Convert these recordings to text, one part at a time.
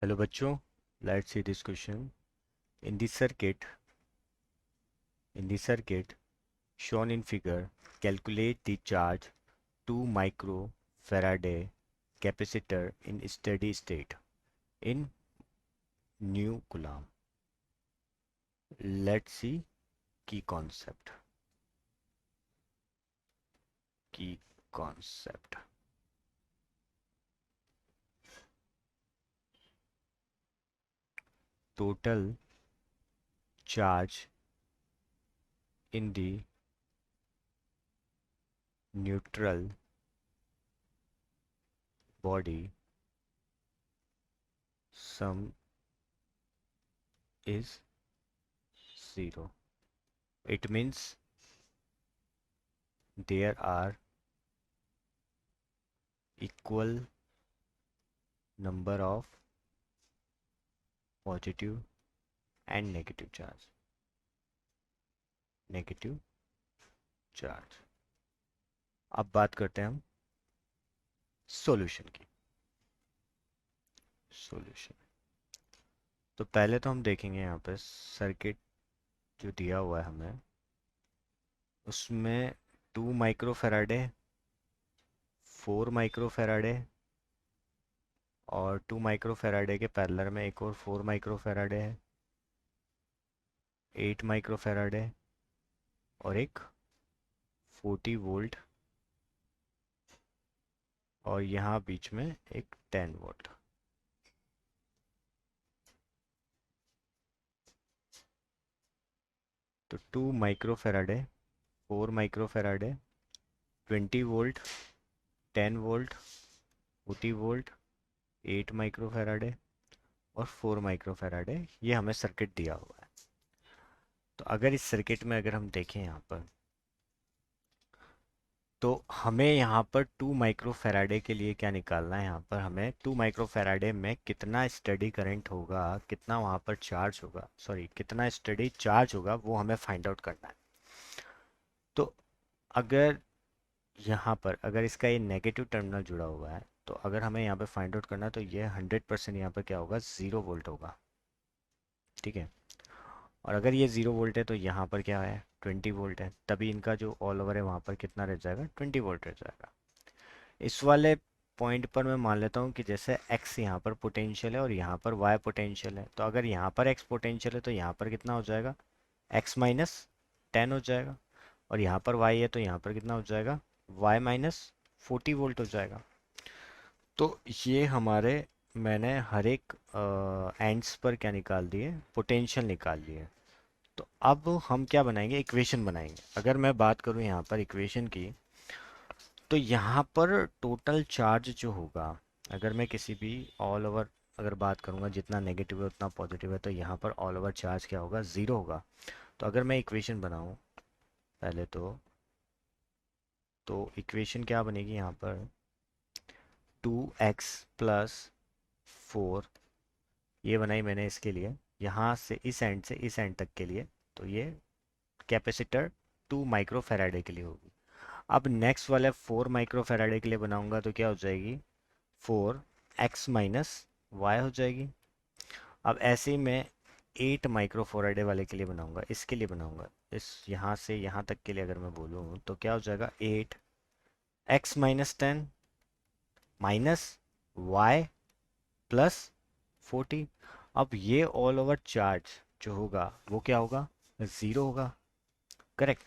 Hello bachcho, let's see this question. In the circuit, shown in figure, calculate the charge 2 microfarad capacitor in steady state in new coulomb. Let's see key concept. Key concept. Total charge in the neutral body sum is 0. It means there are equal number of positive and negative charge. अब बात करते हैं हम solution की। तो पहले तो हम देखेंगे यहाँ पे सर्किट जो दिया हुआ है हमें, उसमें 2 माइक्रोफेराडे, 4 माइक्रोफेराडे और 2 माइक्रोफेराडे के पैरेलल में एक और 4 माइक्रोफेराडे है, 8 माइक्रोफेराडे और एक 40 वोल्ट और यहाँ बीच में एक 10 वोल्ट। तो 2 microfarad, 4 microfarad, 20 volt, 10 volt, 40 volt, 8 microfarad और 4 माइक्रोफेराडे, ये हमें सर्किट दिया हुआ है। तो अगर इस सर्किट में अगर हम देखें यहाँ पर, तो हमें यहाँ पर 2 माइक्रोफेराडे के लिए क्या निकालना है, यहाँ पर हमें 2 माइक्रोफेराडे में कितना स्टडी करंट होगा, कितना वहाँ पर चार्ज होगा, सॉरी कितना स्टडी चार्ज होगा, वो हमें फाइंड आउट करना है। तो अगर यहाँ पर अगर इसका ये नेगेटिव टर्मिनल जुड़ा हुआ है, तो अगर हमें यहाँ पे फाइंड आउट करना है तो ये 100% यहाँ पर क्या होगा, 0 वोल्ट होगा। ठीक है। और अगर ये 0 वोल्ट है तो यहाँ पर क्या है, 20 वोल्ट है, तभी इनका जो ऑल ओवर है वहाँ पर कितना रह जाएगा, 20 वोल्ट रह जाएगा। इस वाले पॉइंट पर मैं मान लेता हूँ कि जैसे x यहाँ पर पोटेंशियल है और यहाँ पर y पोटेंशियल है, तो अगर यहाँ पर x पोटेंशियल है तो यहाँ पर कितना हो जाएगा, x माइनस 10 हो जाएगा, और यहाँ पर y है तो यहाँ पर कितना हो जाएगा, y माइनस 40 वोल्ट हो जाएगा। तो ये हमारे मैंने हर एक एंड्स पर क्या निकाल दिए, पोटेंशियल निकाल लिए। तो अब हम क्या बनाएंगे, इक्वेशन बनाएंगे। अगर मैं बात करूँ यहाँ पर इक्वेशन की, तो यहाँ पर टोटल चार्ज जो होगा, अगर मैं किसी भी ऑल ओवर अगर बात करूँगा, जितना नेगेटिव है उतना पॉजिटिव है, तो यहाँ पर ऑल ओवर चार्ज क्या होगा, 0 होगा। तो अगर मैं इक्वेशन बनाऊँ पहले तो इक्वेशन क्या बनेगी यहाँ पर, 2x प्लस 4, ये बनाई मैंने इसके लिए, यहाँ से इस एंड से इस एंड तक के लिए, तो ये कैपेसिटर 2 माइक्रोफेराडे के लिए होगी। अब नेक्स्ट वाले 4 माइक्रोफेराडे के लिए बनाऊंगा तो क्या हो जाएगी, 4x माइनस वाई हो जाएगी। अब ऐसे ही मैं 8 माइक्रोफेराडे वाले के लिए बनाऊंगा, इसके लिए बनाऊंगा, इस यहाँ से यहाँ तक के लिए अगर मैं बोलूँ तो क्या हो जाएगा, 8x minus 10 minus Y plus 40। अब ये ऑल ओवर चार्ज जो होगा वो क्या होगा, 0 होगा। करेक्ट।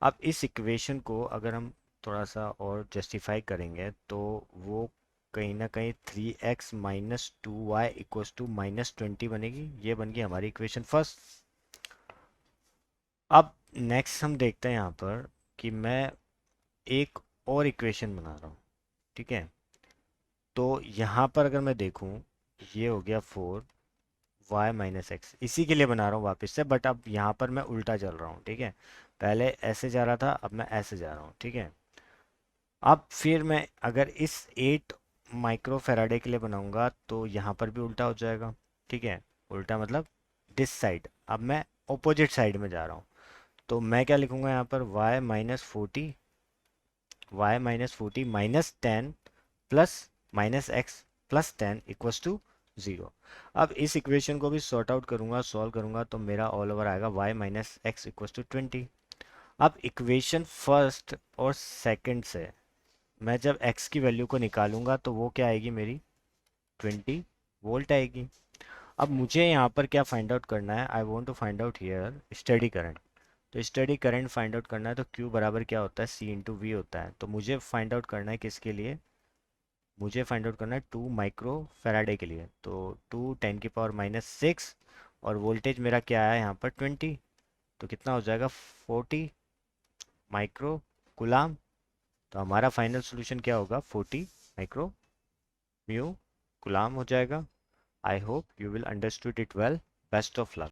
अब इस इक्वेशन को अगर हम थोड़ा सा और जस्टिफाई करेंगे तो वो कहीं ना कहीं 3x minus 2y equals to minus 20 बनेगी। ये बन गई हमारी इक्वेशन फर्स्ट। अब नेक्स्ट हम देखते हैं यहाँ पर कि मैं एक और इक्वेशन बना रहा हूँ। ठीक है। तो यहाँ पर अगर मैं देखूँ, ये हो गया 4y माइनस एक्स, इसी के लिए बना रहा हूँ वापस से, बट अब यहाँ पर मैं उल्टा चल रहा हूँ। ठीक है। पहले ऐसे जा रहा था, अब मैं ऐसे जा रहा हूँ। ठीक है। अब फिर मैं अगर इस 8 माइक्रोफेराडे के लिए बनाऊंगा तो यहाँ पर भी उल्टा हो जाएगा। ठीक है। उल्टा मतलब दिस साइड, अब मैं ऑपोजिट साइड में जा रहा हूँ। तो मैं क्या लिखूंगा यहाँ पर, y minus 40 minus 10 plus minus x plus 10 equals to zero. अब इस इक्वेशन को भी सॉर्ट आउट करूंगा, सॉल्व करूंगा, तो मेरा ऑल ओवर आएगा y minus x equal to 20। अब इक्वेशन फर्स्ट और सेकंड से मैं जब x की वैल्यू को निकालूंगा तो वो क्या आएगी मेरी, 20 वोल्ट आएगी। अब मुझे यहाँ पर क्या फाइंड आउट करना है, I want to find out here study current. तो स्टडी करंट फाइंड आउट करना है तो Q बराबर क्या होता है, C इंटू वी होता है। तो मुझे फाइंड आउट करना है किसके लिए, मुझे फाइंड आउट करना है 2 माइक्रो फैराडे के लिए। तो 2 × 10⁻⁶, और वोल्टेज मेरा क्या है यहाँ पर 20, तो कितना हो जाएगा 40 माइक्रो कुलाम। तो हमारा फाइनल सोल्यूशन क्या होगा, 40 माइक्रो म्यू कुलाम हो जाएगा। I hope you will understood it well. Best of luck.